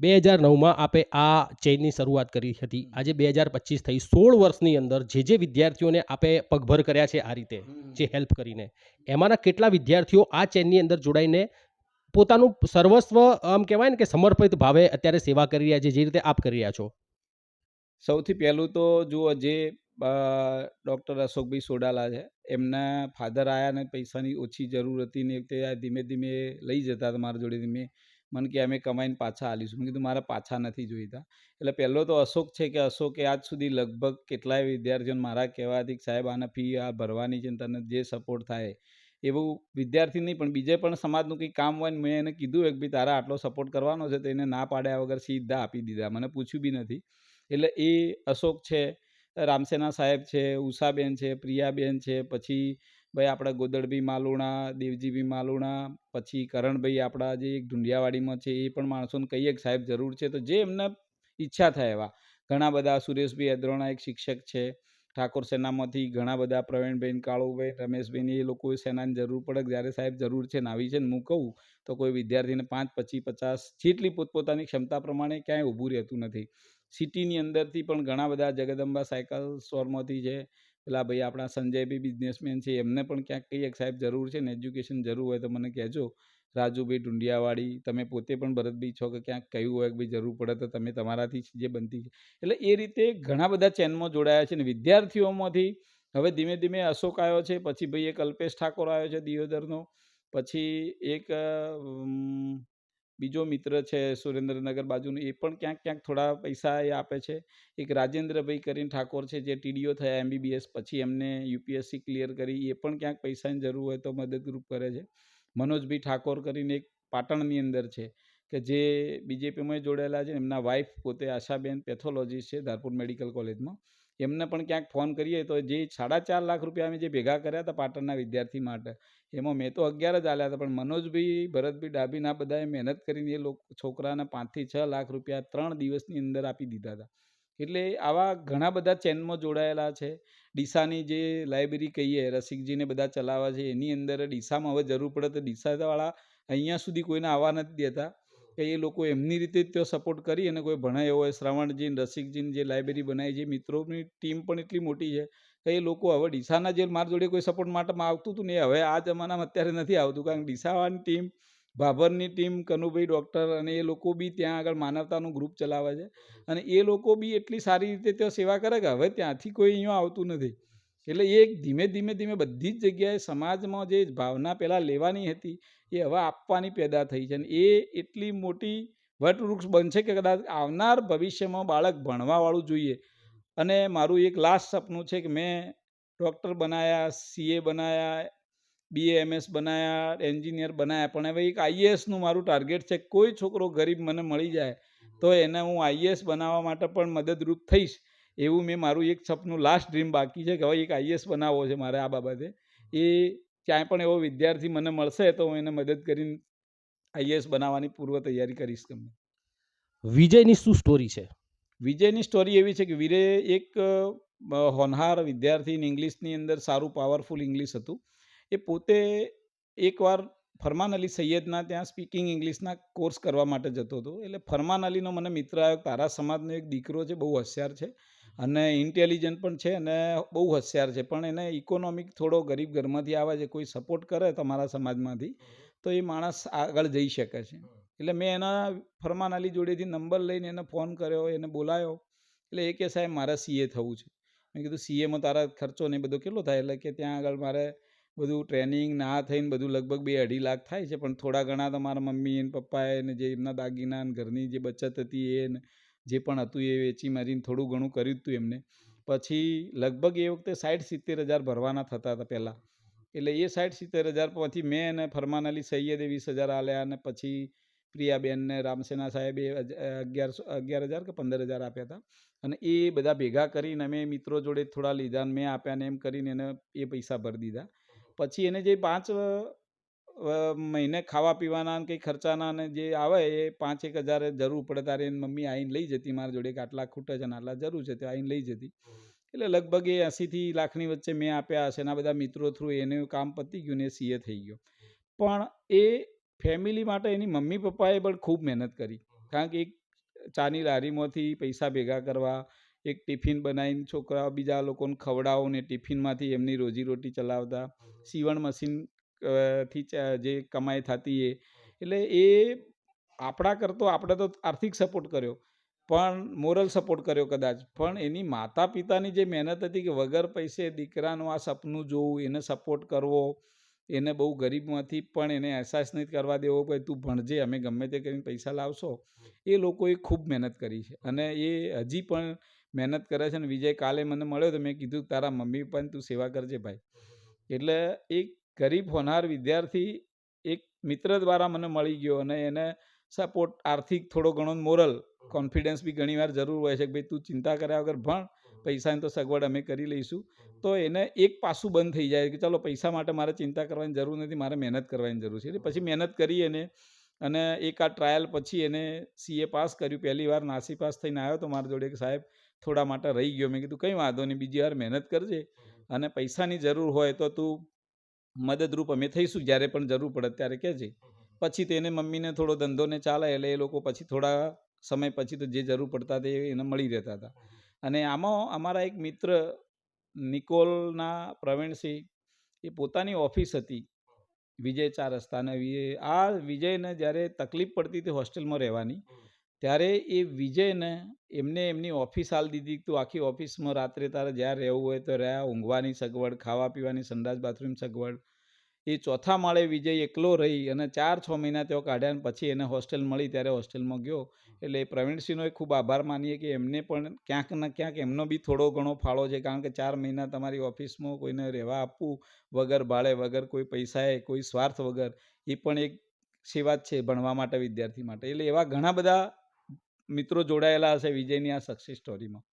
2009માં આપે આ ચેઇનની શરૂઆત કરી હતી. આજે 2025 થઈ. 16 વર્ષની અંદર જે વિદ્યાર્થીઓને આપે પગભર કર્યા છે આ રીતે, જે હેલ્પ કરીને, એમાંના કેટલા વિદ્યાર્થીઓ આ ચેઇનની અંદર જોડાઈને પોતાનું સર્વસ્વ આમ કહેવાય ને કે સમર્પિત ભાવે અત્યારે સેવા કરી રહ્યા છે, જે રીતે આપ કરી રહ્યા છો? સૌથી પહેલું તો જુઓ, જે ડૉક્ટર અશોકભાઈ સોડાલા છે, એમના ફાધર આવ્યા ને પૈસાની ઓછી જરૂર હતી ને તે ધીમે ધીમે લઈ જતા હતા મારા જોડેથી. મને કે અમે કમાઈને પાછા આલીશું. મેં કીધું મારે પાછા નથી જોઈતા. એટલે પહેલો તો અશોક છે કે અશોકે આજ સુધી લગભગ કેટલાય વિદ્યાર્થીઓને મારા કહેવાથી સાહેબ આને ફી આ ભરવાની છે, તને જે સપોર્ટ થાય એવું વિદ્યાર્થી નહીં પણ બીજે પણ સમાજનું કંઈ કામ હોય ને મેં એને કીધું કે ભાઈ તારા આટલો સપોર્ટ કરવાનો છે, તો એને ના પાડ્યા વગર સીધા આપી દીધા, મને પૂછ્યું બી નથી. એટલે એ અશોક છે, રામસેના સાહેબ છે, ઉષાબેન છે, પ્રિયાબેન છે, પછી ભાઈ આપણા ગોદડભાઈ માલુણા, દેવજીભાઈ માલુણા, પછી કરણભાઈ આપણા જે એક ઢુંડિયાવાડીમાં છે, એ પણ માણસોને કહીએ કે સાહેબ જરૂર છે, તો જે એમને ઈચ્છા થાય એવા ઘણા બધા. સુરેશભાઈ અદ્રોણા એક શિક્ષક છે ઠાકોર સેનામાંથી, ઘણા બધા પ્રવીણભાઈ, કાળુભાઈ, રમેશભાઈ, એ લોકો સેનાની જરૂર પડે જ્યારે સાહેબ જરૂર છે ને આવી છે ને હું કહું તો કોઈ વિદ્યાર્થીને 5, 25, 50 જેટલી પોતપોતાની ક્ષમતા પ્રમાણે ક્યાંય ઊભું રહેતું નથી. સિટીની અંદરથી પણ ઘણા બધા જગદંબા સાયકલ સ્ટોરમાંથી છે, પેલા ભાઈ આપણા સંજયભાઈ બિઝનેસમેન છે, એમને પણ ક્યાંક કહીએ સાહેબ જરૂર છે ને એજ્યુકેશન જરૂર હોય તો મને કહેજો. રાજુભાઈ ઢુંડિયાવાડી, તમે પોતે પણ ભરતભાઈ છો કે ક્યાંક કહ્યું હોય કે ભાઈ જરૂર પડે તો તમે તમારાથી જે બનતી છે. એટલે એ રીતે ઘણા બધા ચેનમાં જોડાયા છે ને વિદ્યાર્થીઓમાંથી હવે ધીમે ધીમે અશોક આવ્યો છે, પછી ભાઈ એક અલ્પેશ ઠાકોર આવ્યો છે દિયોદરનો, પછી એક બીજો મિત્ર છે સુરેન્દ્રનગર બાજુનો, એ પણ ક્યાંક ક્યાંક થોડા પૈસા એ આપે છે. એક રાજેન્દ્રભાઈ કરીને ઠાકોર છે જે ટીડીઓ થયા MBBS, પછી એમને UPSC ક્લિયર કરી, એ પણ ક્યાંક પૈસાની જરૂર હોય તો મદદરૂપ કરે છે. મનોજભાઈ ઠાકોર કરીને એક પાટણની અંદર છે કે જે BJPમાં જોડાયેલા છે, એમના વાઇફ પોતે આશાબેન પેથોલોજીસ્ટ છે ધારપુર મેડિકલ કોલેજમાં, એમને પણ ક્યાંક ફોન કરીએ તો જે 4.5 લાખ રૂપિયા અમે જે ભેગા કર્યા હતા પાટણના વિદ્યાર્થી માટે, એમાં મેં તો 11 જ આલ્યા હતા, પણ મનોજભાઈ, ભરતભાઈ ડાભીના બધાએ મહેનત કરીને એ લોકો છોકરાને 5 થી 6 લાખ રૂપિયા 3 દિવસની અંદર આપી દીધા હતા. એટલે આવા ઘણા બધા ચેનમાં જોડાયેલા છે. ડીસાની જે લાઇબ્રેરી કહીએ રસિકજીને બધા ચલાવે છે, એની અંદર ડીસામાં હવે જરૂર પડે તો ડીસાવાળા અહીંયા સુધી કોઈને આવવા નથી દેતા કે એ લોકો એમની રીતે જ સપોર્ટ કરી અને કોઈ ભણાય હોય. શ્રવણજી, રસિકજીની જે લાઇબ્રેરી બનાવી છે, મિત્રોની ટીમ પણ એટલી મોટી છે કે એ લોકો હવે ડીસાના જે મારા જોડે કોઈ સપોર્ટ માટે આવતું હતું ને એ હવે આ જમાનામાં અત્યારે નથી આવતું, કારણ કે ડીસાવાની ટીમ, ભાભરની ટીમ, કનુભાઈ ડૉક્ટર અને એ લોકો બી ત્યાં આગળ માનવતાનું ગ્રુપ ચલાવે છે અને એ લોકો બી એટલી સારી રીતે ત્યાં સેવા કરે કે હવે ત્યાંથી કોઈ અહીંયા આવતું નથી. એટલે એ ધીમે ધીમે ધીમે બધી જ જગ્યાએ સમાજમાં જે ભાવના પહેલાં લેવાની હતી એ હવે આપવાની પેદા થઈ છે અને એ એટલી મોટી વટવૃક્ષ બનશે કે કદાચ આવનાર ભવિષ્યમાં બાળક ભણવાવાળું જોઈએ. અને મારું એક લાસ્ટ સપનું છે કે મેં ડૉક્ટર બનાયા, CA બનાયા, BAMS બનાયા, એન્જિનિયર બનાયા, પણ હવે એક IASનું મારું ટાર્ગેટ છે. કોઈ છોકરો ગરીબ મને મળી જાય તો એને હું IAS બનાવવા માટે પણ મદદરૂપ થઈશ, એવું મેં મારું એક સપનું લાસ્ટ ડ્રીમ બાકી છે કે હવે એક IAS બનાવવો છે મારે. આ બાબતે એ ક્યાંય પણ એવો વિદ્યાર્થી મને મળશે તો હું એને મદદ કરીને IAS બનાવવાની પૂર્વ તૈયારી કરીશ. તમને વિજયની શું સ્ટોરી છે? વિજયની સ્ટોરી એવી છે કે વીરે એક હોનહાર વિદ્યાર્થી, ઇંગ્લિશની અંદર સારું પાવરફુલ ઇંગ્લિશ હતું. એ પોતે એકવાર ફરમાન અલી સૈયદના ત્યાં સ્પીકિંગ ઇંગ્લિશના કોર્સ કરવા માટે જતો હતો. એટલે ફરમાન અલીનો મને મિત્ર આવ્યો, તારા સમાજનો એક દીકરો છે, બહુ હોશિયાર છે અને ઇન્ટેલિજન્ટ પણ છે અને બહુ હોશિયાર છે, પણ એને ઇકોનોમિક થોડો ગરીબ ઘરમાંથી આવે છે, કોઈ સપોર્ટ કરે તમારા સમાજમાંથી તો એ માણસ આગળ જઈ શકે છે. એટલે મેં એના ફરમાન અલી જોડેથી નંબર લઈને એને ફોન કર્યો, એને બોલાયો. એટલે એ કે સાહેબ મારે CA થવું છે. મેં કીધું CAમાં તારા ખર્ચો ને બધો કેટલો થાય? એટલે કે ત્યાં આગળ મારે બધું ટ્રેનિંગ ના થઈને બધું લગભગ 2-2.5 લાખ થાય છે, પણ થોડા ઘણા તો મારા મમ્મી અને પપ્પાએ ને જે એમના દાગીના અને ઘરની જે બચત હતી એ જે પણ હતું એ વેચી મારીને થોડું ઘણું કર્યું હતું એમને. પછી લગભગ એ વખતે 60-70 હજાર ભરવાના થતા હતા પહેલાં. એટલે એ 60-70 હજાર પછી મેં અને ફરમાન અલી સૈયદે 20,000 આલ્યા અને પછી પ્રિયાબેનને રામસેના સાહેબે 11,000 કે 15,000 આપ્યા હતા. અને એ બધા ભેગા કરીને અમે મિત્રો જોડે થોડા લીધા અને મેં આપ્યા ને એમ કરીને એને એ પૈસા ભરી દીધા. પછી એને જે 5 મહિને ખાવા પીવાના કંઈ ખર્ચાના ને જે આવે એ 5-1 હજાર જરૂર પડે ત્યારે એની મમ્મી આવીને લઈ જતી મારા જોડે કે આટલા ખૂટે છે અને આટલા જરૂર છે, તે આવીને લઈ જતી. એટલે લગભગ એ 80 લાખની વચ્ચે મેં આપ્યા હશે. એના બધા મિત્રો થ્રુ એનું કામ પતી ગયું ને એ CA થઈ ગયો. પણ એ ફેમિલી માટે એની મમ્મી પપ્પાએ પણ ખૂબ મહેનત કરી, કારણ કે એક ચાની લારીમાંથી પૈસા ભેગા કરવા, એક ટિફિન બનાવીને છોકરાઓ બીજા લોકોને ખવડાવો ને ટિફિનમાંથી એમની રોજીરોટી ચલાવતા, સીવણ મશીન થી જે કમાઈ થતી એટલે એ આપણા કરતો આપણે તો આર્થિક સપોર્ટ કર્યો પણ મોરલ સપોર્ટ કર્યો કદાચ, પણ એની માતા પિતાની જે મહેનત હતી કે વગર પૈસે દીકરાનું આ સપનું જોવું, એને સપોર્ટ કરવો, એને બહુ ગરીબમાંથી પણ એને અહેસાસ નહીં કરવા દેવો કે તું ભણજે, અમે ગમે તે કરીને પૈસા લાવશો. એ લોકોએ ખૂબ મહેનત કરી છે અને એ હજી પણ મહેનત કરે છે. અને વિજય કાલે મને મળ્યો તો મેં કીધું તારા મમ્મી પપ્પાની તું સેવા કરજે ભાઈ. એટલે એક ગરીબ હોનાર વિદ્યાર્થી એક મિત્ર દ્વારા મને મળી ગયો અને એને સપોર્ટ આર્થિક થોડો ઘણો મોરલ કોન્ફિડન્સ બી ઘણીવાર જરૂર હોય છે કે ભાઈ તું ચિંતા કર્યા વગર ભણ, પૈસાની તો સગવડ અમે કરી લઈશું. તો એને એક પાસું બંધ થઈ જાય કે ચાલો પૈસા માટે મારે ચિંતા કરવાની જરૂર નથી, મારે મહેનત કરવાની જરૂર છે. એટલે પછી મહેનત કરી એને અને એક આ ટ્રાયલ પછી એને CA પાસ કર્યું. પહેલી વાર નાસી પાસ થઈને આવ્યો તો મારા જોડે કે સાહેબ થોડા માટે રહી ગયો. મેં કીધું કંઈ વાંધો નહીં, બીજી વાર મહેનત કરજે અને પૈસાની જરૂર હોય તો તું મદદરૂપ અમે થઈશું, જ્યારે પણ જરૂર પડે ત્યારે કહેજે. પછી તેને મમ્મીને થોડો ધંધોને ચાલે એટલે એ લોકો પછી થોડા સમય પછી તો જે જરૂર પડતા તે એને મળી રહેતા હતા. અને આમાં અમારા એક મિત્ર નિકોલના પ્રવીણસિંહ, એ પોતાની ઓફિસ હતી વિજય 4 રસ્તા, અને આ વિજયને જ્યારે તકલીફ પડતી હતી હોસ્ટેલમાં રહેવાની, ત્યારે એ વિજયને એમને એમની ઓફિસ આલ દીધી. તું આખી ઓફિસમાં રાત્રે તારે જ્યાં રહેવું હોય તો રહ્યા, ઊંઘવાની સગવડ, ખાવા પીવાની, સંડાસ બાથરૂમ સગવડ. એ ચોથા માળે વિજય એકલો રહી અને 4-6 મહિના તેઓ કાઢ્યા અને પછી એને હોસ્ટેલ મળી ત્યારે હોસ્ટેલમાં ગયો. એટલે પ્રવીણસિંહનો ખૂબ આભાર માનીએ કે એમને પણ ક્યાંક ને ક્યાંક એમનો બી થોડો ઘણો ફાળો છે. કારણ કે 4 મહિના તમારી ઓફિસમાં કોઈને રહેવા આપવું વગર ભાડે, વગર કોઈ પૈસાએ, કોઈ સ્વાર્થ વગર, એ પણ એક સેવા જ છે ભણવા માટે, વિદ્યાર્થી માટે. એટલે એવા ઘણા બધા મિત્રો જોડાયેલા હશે વિજયની આ સક્સેસ સ્ટોરીમાં.